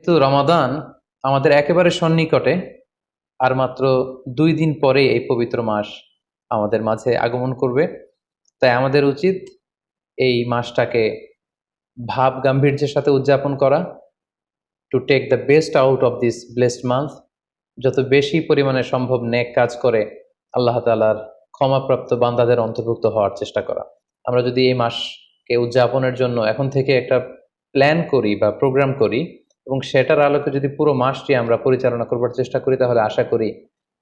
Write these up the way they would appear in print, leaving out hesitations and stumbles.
যেহেতু রমাদান আমাদের একেবারে সন্নিকটে, আর মাত্র 2 দিন পরে এই পবিত্র মাস আমাদের মাঝে আগমন করবে, তাই আমাদের উচিত এই মাসটাকে ভাব গাম্ভীর্যের সাথে উদযাপন করা, to take the best out of this blessed month. যত বেশি পরিমাণে সম্ভব নেক কাজ করে আল্লাহ তাআলার ক্ষমাপ্রাপ্ত বান্দাদের অন্তর্ভুক্ত হওয়ার চেষ্টা করা। আমরা যদি এই মাসকে উদযাপনের জন্য এখন থেকে একটা প্ল্যান করি বা প্রোগ্রাম করি এবং সেটার আলোকে যদি পুরো মাসটি আমরা পরিচালনা করবার চেষ্টা করি, তাহলে আশা করি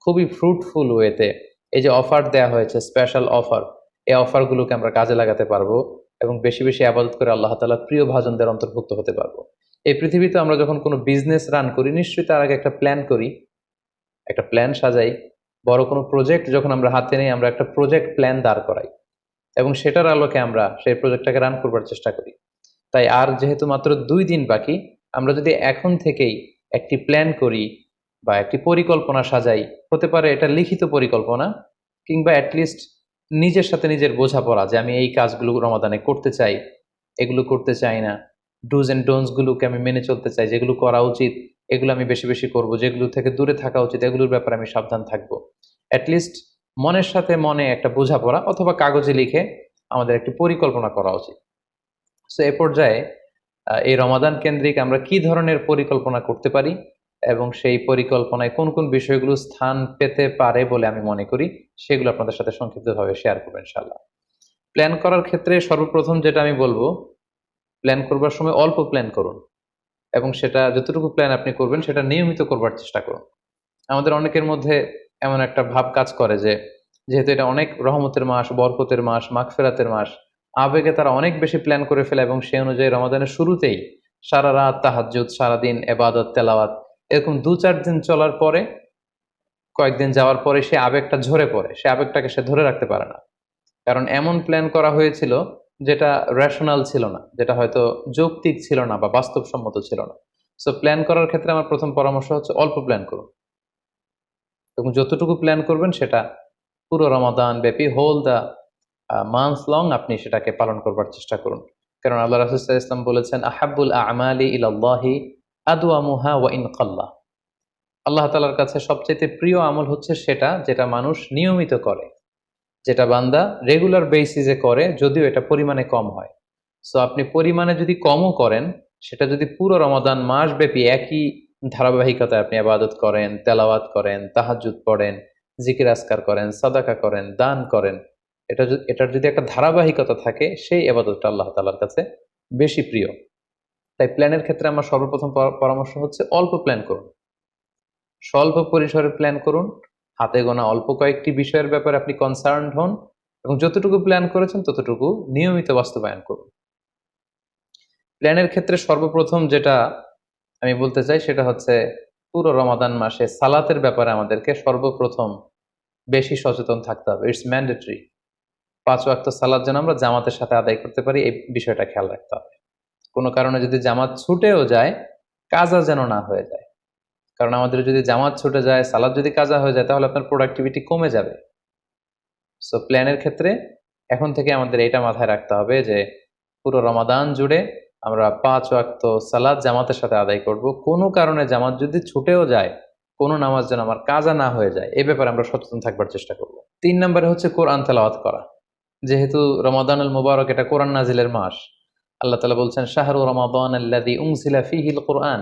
খুবই ফ্রুটফুল ওয়েতে এই যে অফার দেওয়া হয়েছে, স্পেশাল অফার, এই অফারগুলোকে আমরা কাজে লাগাতে পারবো এবং বেশি বেশি আবাদত করে আল্লাহ তাআলার প্রিয় ভাজনদের অন্তর্ভুক্ত হতে পারবো। এই পৃথিবীতে আমরা যখন কোনো বিজনেস রান করি, নিশ্চয়ই তার আগে একটা প্ল্যান করি, একটা প্ল্যান সাজাই। বড় কোনো প্রজেক্ট যখন আমরা হাতে নিই, আমরা একটা প্রজেক্ট প্ল্যান দাঁড় করাই এবং সেটার আলোকে আমরা সেই প্রজেক্টটাকে রান করবার চেষ্টা করি। তাই আর যেহেতু মাত্র 2 দিন বাকি, আমরা যদি এখন থেকেই একটি প্ল্যান করি বা একটি পরিকল্পনা সাজাই, হতে পারে এটা লিখিত পরিকল্পনা কিংবা অ্যাটলিস্ট নিজের সাথে নিজের বোঝাপড়া যে আমি এই কাজগুলো রমাদানে করতে চাই, এগুলো করতে চাই না, ডুজ অ্যান্ড ডোন্টস গুলোকে আমি মেনে চলতে চাই, যেগুলো করা উচিত এগুলো আমি বেশি বেশি করব, যেগুলো থেকে দূরে থাকা উচিত এগুলোর ব্যাপারে আমি সাবধান থাকবো। অ্যাটলিস্ট মনের সাথে মনে একটা বোঝাপড়া অথবা কাগজে লিখে আমাদের একটি পরিকল্পনা করা উচিত। সো এ পর্যায়ে এই রমাদান কেন্দ্রিক আমরা কি ধরনের পরিকল্পনা করতে পারি এবং সেই পরিকল্পনায় কোন কোন বিষয়গুলো স্থান পেতে পারে বলে আমি মনে করি, সেগুলো আপনাদের সাথে সংক্ষিপ্তভাবে শেয়ার করবো ইনশাআল্লাহ। প্ল্যান করার ক্ষেত্রে সর্বপ্রথম যেটা আমি বলবো, প্ল্যান করবার সময় অল্প প্ল্যান করুন এবং সেটা যতটুকু প্ল্যান আপনি করবেন সেটা নিয়মিত করবার চেষ্টা করুন। আমাদের অনেকের মধ্যে এমন একটা ভাব কাজ করে যে যেহেতু এটা অনেক রহমতের মাস, বরকতের মাস, মাগফিরাতের মাস, আবেগে তারা অনেক বেশি প্ল্যান করে ফেলে এবং সেই অনুযায়ী রমাদানের শুরুতেই সারা রাত তাহাজ্জুদ, সারাদিন এবাদত তেলাওয়াত, এরকম 2-4 দিন চলার পরে, কয়েকদিন যাওয়ার পরে সে আবেগটা ঝরে পড়ে, সে আবেগটাকে সে ধরে রাখতে পারে না। কারণ এমন প্ল্যান করা হয়েছিল যেটা রেশনাল ছিল না, যেটা হয়তো যৌক্তিক ছিল না বা বাস্তবসম্মত ছিল না। সো প্ল্যান করার ক্ষেত্রে আমার প্রথম পরামর্শ হচ্ছে অল্প প্ল্যান করুন এবং যতটুকু প্ল্যান করবেন সেটা পুরো রমাদান ব্যাপী, হোল দ্য মান্থ লং আপনি সেটাকে পালন করবার চেষ্টা করুন। কারণ আল্লাহ রাসূল সাল্লাল্লাহু আলাইহি ওয়াসাল্লাম বলেছেন, আহাব্বুল আমালি ইলাল্লাহি আদওয়ামুহা ওয়া ইন কাল্লা। আল্লাহ তাআলার কাছে সবচেয়ে প্রিয় আমল হচ্ছে সেটা যেটা মানুষ নিয়মিত করে, যেটা বান্দা রেগুলার বেসিসে করে, যদিও এটা পরিমাণে কম হয়। সো আপনি পরিমাণে যদি কমও করেন, সেটা যদি পুরো রমাদান মাস ব্যাপী একই ধারাবাহিকতায় আপনি ইবাদত করেন, তেলাওয়াত করেন, তাহাজ্জুদ পড়েন, জিকির আজকার করেন, সাদাকা করেন, দান করেন, এটার যদি একটা ধারাবাহিকতা থাকে, সেই ইবাদতটা আল্লাহ তাআলার কাছে বেশি প্রিয়। তাই প্ল্যানের ক্ষেত্রে আমার সর্বপ্রথম পরামর্শ হচ্ছে অল্প প্ল্যান করুন, স্বল্প পরিসরে প্ল্যান করুন, হাতে গোনা অল্প কয়েকটি বিষয়ের ব্যাপারে আপনি কনসার্নড হন এবং যতটুকু প্ল্যান করেছেন ততটুকু নিয়মিত বাস্তবায়ন করুন। প্ল্যানের ক্ষেত্রে সর্বপ্রথম যেটা আমি বলতে চাই সেটা হচ্ছে পুরো রমাদান মাসে সালাতের ব্যাপারে আমাদেরকে সর্বপ্রথম বেশি সচেতন থাকতে হবে। It's mandatory. 5 ওয়াক্ত সালাত যেন আমরা জামাতের সাথে আদায় করতে পারি, এই বিষয়টা খেয়াল রাখতে হবে। কোনো কারণে যদি জামাত ছুটেও যায়, কাজা যেন না হয়ে যায়। কারণ আমাদের যদি জামাত ছুটে যায়, সালাত যদি কাজা হয়ে যায়, তাহলে আপনার প্রোডাক্টিভিটি কমে যাবে। সো প্ল্যানের ক্ষেত্রে এখন থেকে আমাদের এটা মাথায় রাখতে হবে যে পুরো রমাদান জুড়ে আমরা 5 ওয়াক্ত সালাত জামাতের সাথে আদায় করব। কোনো কারণে জামাত যদি ছুটেও যায়, কোনো নামাজ যেন আমার কাজা না হয়ে যায়, এ ব্যাপারে আমরা সচেতন থাকবার চেষ্টা করব। 3 নম্বরে হচ্ছে কোরআন তেলাওয়াত করা। যেহেতু রমাদানুল মুবারক এটা কোরআন নাজিলের মাস, আল্লাহ তাআলা বলছেন শাহরু রমাদান আল্লাযী উনজিলা ফীহিল কুরআন।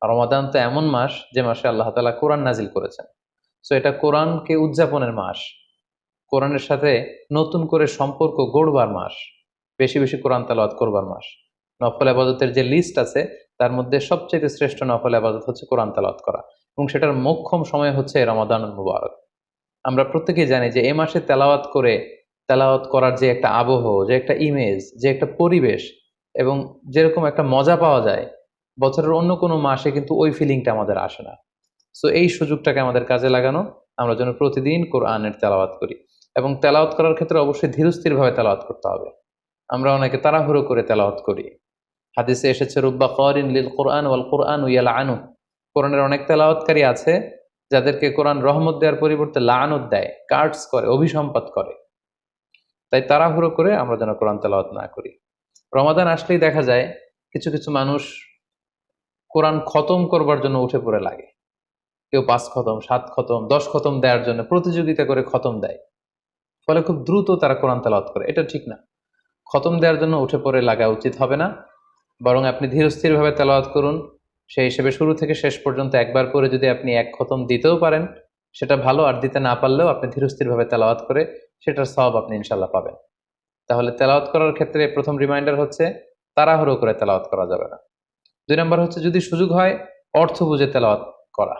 রমাদান তো এমন মাস যে মাসে আল্লাহ তাআলা কোরআন নাজিল করেছেন। সো এটা কোরআনকে উদযাপনের মাস, কোরআনের সাথে নতুন করে সম্পর্ক গড়বার মাস, বেশি বেশি কোরআন তেলাওয়াত করবার মাস। নফল ইবাদতের যে লিস্ট আছে তার মধ্যে সবচেয়ে শ্রেষ্ঠ নফল ইবাদত হচ্ছে কোরআন তেলাওয়াত করা এবং সেটার মোক্ষম সময় হচ্ছে রমাদানুল মুবারক। আমরা প্রত্যেকেই জানি যে এই মাসে তেলাওয়াত করে, তেলাওয়াত করার যে একটা আবহ, যে একটা ইমেজ, যে একটা পরিবেশ এবং যেরকম একটা মজা পাওয়া যায়, বছরের অন্য কোনো মাসে কিন্তু ওই ফিলিংটা আমাদের আসে না। সো এই সুযোগটাকে আমাদের কাজে লাগানো, আমরা যেন প্রতিদিন কোরআনের তেলাওয়াত করি এবং তেলাওয়াত করার ক্ষেত্রে অবশ্যই ধীরস্থিরভাবে তেলাওয়াত করতে হবে। আমরা অনেকে তাড়াহুড়ো করে তেলাওয়াত করি। হাদিসে এসেছে রুব্বা কারিন লিল কোরআন ওয়াল কোরআন ইয়ালআনু। কোরআনের অনেক তেলাওয়াতকারী আছে যাদেরকে কোরআন রহমত দেওয়ার পরিবর্তে লানত দেয়, কার্ডস করে, অভিসম্পাত করে। তাই তাড়াহুড়ো করে আমরা যেন কোরআন তেলাওয়াত না করি। রমাদান আসলেই দেখা যায় কিছু কিছু মানুষ কোরআন খতম করবার জন্য উঠে পড়ে লাগে। কেউ 5 খতম, 7 খতম, 10 খতম দেওয়ার জন্য প্রতিযোগিতা করে খতম দেয়, ফলে খুব দ্রুত তারা কোরআন তেলাওয়াত করে। এটা ঠিক না। খতম দেওয়ার জন্য উঠে পড়ে লাগা উচিত হবে না, বরং আপনি ধীরস্থিরভাবে তেলাওয়াত করুন। সেই হিসেবে শুরু থেকে শেষ পর্যন্ত একবার করে যদি আপনি 1 খতম দিতেও পারেন সেটা ভালো, আর দিতে না পারলেও আপনি ধীরস্থিরভাবে তেলাওয়াত করে সেটার সওয়াব আপনি ইনশাল্লাহ পাবেন। তাহলে তেলাওয়াত করার ক্ষেত্রে প্রথম রিমাইন্ডার হচ্ছে তাড়াহুড়ো করে তেলাওয়াত করা যাবে না। 2 নম্বর হচ্ছে যদি সুযোগ হয় অর্থ বুঝে তেলাওয়াত করা।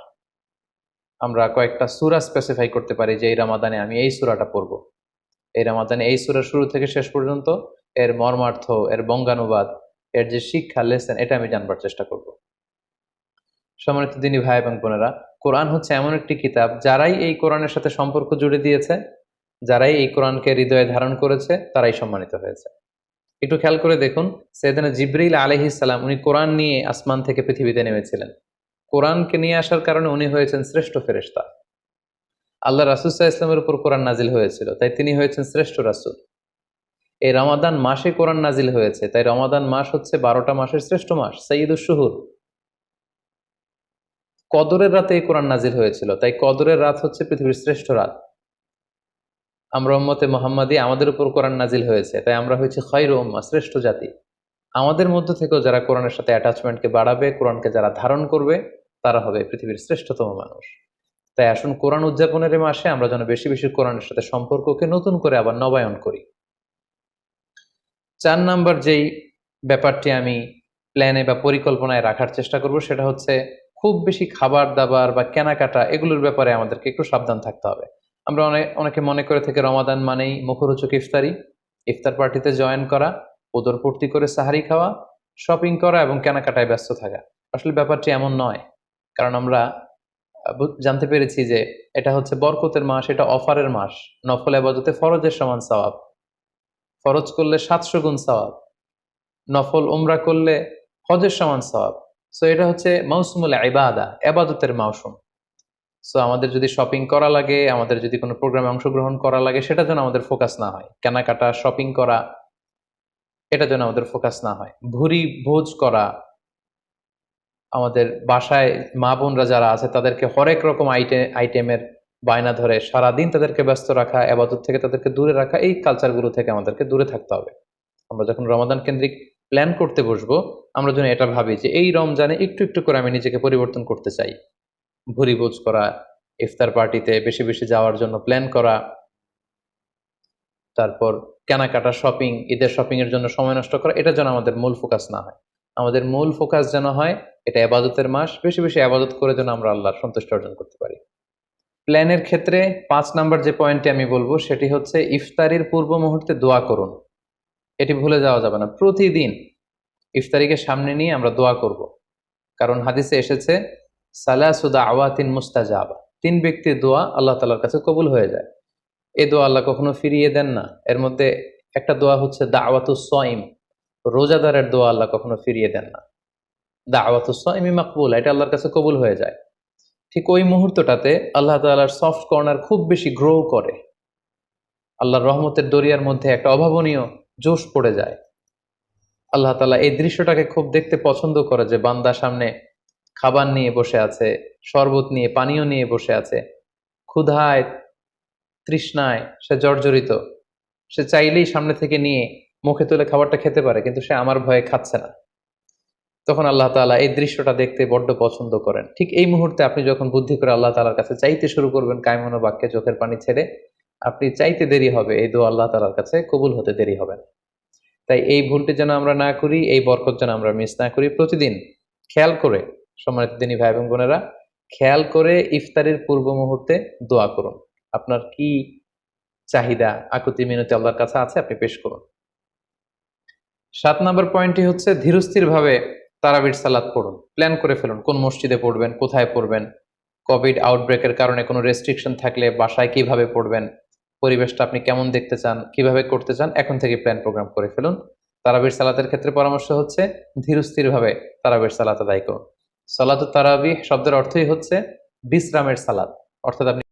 আমরা কয়েকটা সূরা স্পেসিফাই করতে পারি যে এই রমাদানে আমি এই সূরাটা পড়ব, এই রমাদানে এই সূরার শুরু থেকে শেষ পর্যন্ত এর মর্মার্থ, এর বঙ্গানুবাদ, এর যে শিক্ষা লেসন, এটা আমি জানবার চেষ্টা করব। সম্মানিত দিনী ভাই এবং বোনেরা, কোরআন হচ্ছে এমন একটি কিতাব, যারাই এই কোরআনের সাথে সম্পর্ক জুড়ে দিয়েছে, যারাই এই কোরআনকে হৃদয়ে ধারণ করেছে, তারাই সম্মানিত হয়েছে। একটু খেয়াল করে দেখুন, সাইয়েদনা জিবরিল আলাইহিস সালাম উনি কোরআন নিয়ে আসমান থেকে পৃথিবীতে নেমেছিলেন। কোরআনকে নিয়ে আসার কারণে উনি হয়েছেন শ্রেষ্ঠ ফেরেশতা। আল্লাহ রাসূল সাল্লাল্লাহু আলাইহি ওয়াসাল্লামের উপর কোরআন নাজিল হয়েছিল, তাই তিনি হয়েছেন শ্রেষ্ঠ রাসূল। এই রমাদান মাসে কোরআন নাজিল হয়েছে, তাই রমাদান মাস হচ্ছে 12টা মাসের শ্রেষ্ঠ মাস, সাইয়্যিদুশ শুহুর। কদরের রাতে এই কোরআন নাজিল হয়েছিল, তাই কদরের রাত হচ্ছে পৃথিবীর শ্রেষ্ঠ রাত। আমরা উম্মতে মুহাম্মাদি, আমাদের উপর কোরআন নাজিল হয়েছে, তাই আমরা হয়েছি খায়রু উম্মাহ, শ্রেষ্ঠ জাতি। আমাদের মধ্য থেকেও যারা কোরআনের সাথে অ্যাটাচমেন্টকে বাড়াবে, কোরআনকে যারা ধারণ করবে, তারা হবে পৃথিবীর শ্রেষ্ঠতম মানুষ। তাই আসুন কোরআন উদযাপনের এই মাসে আমরা যেন বেশি বেশি কোরআনের সাথে সম্পর্ককে নতুন করে আবার নবায়ন করি। 4 নাম্বার যেই ব্যাপারটি আমি প্ল্যানে বা পরিকল্পনায় রাখার চেষ্টা করব সেটা হচ্ছে খুব বেশি খাবার দাবার বা কেনাকাটা এগুলোর ব্যাপারে আমাদেরকে একটু সাবধান থাকতে হবে। আমরা অনেকে মনে করে থেকে রমাদান মানেই মুখরোচক ইফতারি, ইফতার পার্টিতে জয়েন করা, উদরপূর্তি করে সাহারি খাওয়া, শপিং করা এবং কেনাকাটায় ব্যস্ত থাকা। আসলে ব্যাপারটি এমন নয়, কারণ আমরা জানতে পেরেছি যে এটা হচ্ছে বরকতের মাস, এটা অফারের মাস। নফল ইবাদতে ফরজের সমান সওয়াব, ফরজ করলে 700 গুণ সওয়াব, নফল উমরা করলে হজের সমান সওয়াব। সো এটা হচ্ছে মৌসুমুল ইবাদা, ইবাদতের মৌসুম। সো আমাদের যদি শপিং করা লাগে, আমাদের যদি কোনো প্রোগ্রামে অংশগ্রহণ করা লাগে, সেটা যেন আমাদের ফোকাস না হয়। কেনাকাটা, শপিং করা, এটা যেন আমাদের ফোকাস না হয়। ভুরি ভোজ করা, আমাদের বাসায় মা বোনরা যারা আছে তাদেরকে হরেক রকম আইটেমের বায়না ধরে সারাদিন তাদেরকে ব্যস্ত রাখা, ইবাদত থেকে তাদেরকে দূরে রাখা, এই কালচারগুলো থেকে আমাদেরকে দূরে থাকতে হবে। আমরা যখন রমাদান কেন্দ্রিক প্ল্যান করতে বসবো, আমরা যেন এটা ভাবি যে এই রমজানে একটু একটু করে আমি নিজেকে পরিবর্তন করতে চাই। ভুরি ভোজ করা, ইফতার পার্টিতে বেশি বেশি যাওয়ার জন্য প্ল্যান করা, তারপর কেনাকাটা, শপিং, ঈদের শপিং এর জন্য সময় নষ্ট করা, এটা যেন আমাদের মূল ফোকাস না হয়। আমাদের মূল ফোকাস যেন হয় এটা ইবাদতের মাস, বেশি বেশি ইবাদত করে যেন আমরা আল্লাহর সন্তুষ্টি অর্জন করতে পারি। প্ল্যানের ক্ষেত্রে 5 নাম্বার যে পয়েন্টটি আমি বলবো সেটি হচ্ছে ইফতারির পূর্ব মুহূর্তে দোয়া করুন। এটি ভুলে যাওয়া যাবে না। প্রতিদিন ইফতারিকে সামনে নিয়ে আমরা দোয়া করব, কারণ হাদিসে এসেছে সালাসু দাওয়াতিন মুস্তাজাবা, 3 ব্যক্তির দোয়া আল্লাহ তাআলার কাছে কবুল হয়ে যায়। এই দোয়া আল্লাহ কখনো ফিরিয়ে দেন না। এর মধ্যে একটা দোয়া হচ্ছে দাওয়াতুস সাইম, রোজাদারের দোয়া আল্লাহ কখনো ফিরিয়ে দেন না। দাওয়াতুস সাইমি মাকবুলা, এটা আল্লাহর কাছে কবুল হয়ে যায়। ঠিক ওই মুহূর্তটাতে আল্লাহ তাআলার সফট কর্নার খুব বেশি গ্রো করে, আল্লাহর রহমতের দরিয়ার মধ্যে একটা অভাবনীয় জোশ পড়ে যায়। আল্লাহ তাআলা এই দৃশ্যটাকে খুব দেখতে পছন্দ করে যে বান্দা সামনে খাবার নিয়ে বসে আছে, শরবত নিয়ে, পানীয় নিয়ে বসে আছে, ক্ষুধায় তৃষ্ণায় সে জর্জরিত, সে চাইলেই সামনে থেকে নিয়ে মুখে তুলে খাবারটা খেতে পারে, কিন্তু সে আমার ভয়ে খাচ্ছে না। তখন আল্লাহ তাআলা এই দৃশ্যটা দেখতে বড্ড পছন্দ করেন। ঠিক এই মুহূর্তে আপনি যখন বুদ্ধি করে আল্লাহ তাআলার কাছে চাইতে শুরু করবেন, কায়মনো বাক্যে চোখের পানি ছেড়ে, আপনি চাইতে দেরি হবে, এই দোয়া আল্লাহ তাআলার কাছে কবুল হতে দেরি হবে না। তাই এই ভুলটি যেন আমরা না করি, এই বরকত যেন আমরা মিস না করি। প্রতিদিন খেয়াল করে, সম্মানিত দিনী ভাই এবং বোনেরা, খেয়াল করে ইফতারের পূর্ব মুহূর্তে দোয়া করুন। আপনার কি চাহিদা, আকুতি মিনতি আল্লাহর কাছে আছে, আপনি পেশ করুন। 7 নম্বর পয়েন্টটি হচ্ছে ধীরস্থির ভাবে তারাবির সালাত পড়ুন। প্ল্যান করে ফেলুন কোন মসজিদে পড়বেন, কোথায় পড়বেন, কোভিড আউটব্রেকের কারণে কোনো রেস্ট্রিকশন থাকলে বাসায় কিভাবে পড়বেন, পরিবেশটা আপনি কেমন দেখতে চান, কিভাবে করতে চান, এখন থেকে প্ল্যান প্রোগ্রাম করে ফেলুন। তারাবির সালাতের ক্ষেত্রে পরামর্শ হচ্ছে ধীরস্থির ভাবে তারাবির সালাত আদায় করুন। সালাতুত তারাবিহ শব্দের অর্থই হচ্ছে বিশ্রামের সালাত, অর্থাৎ আপনি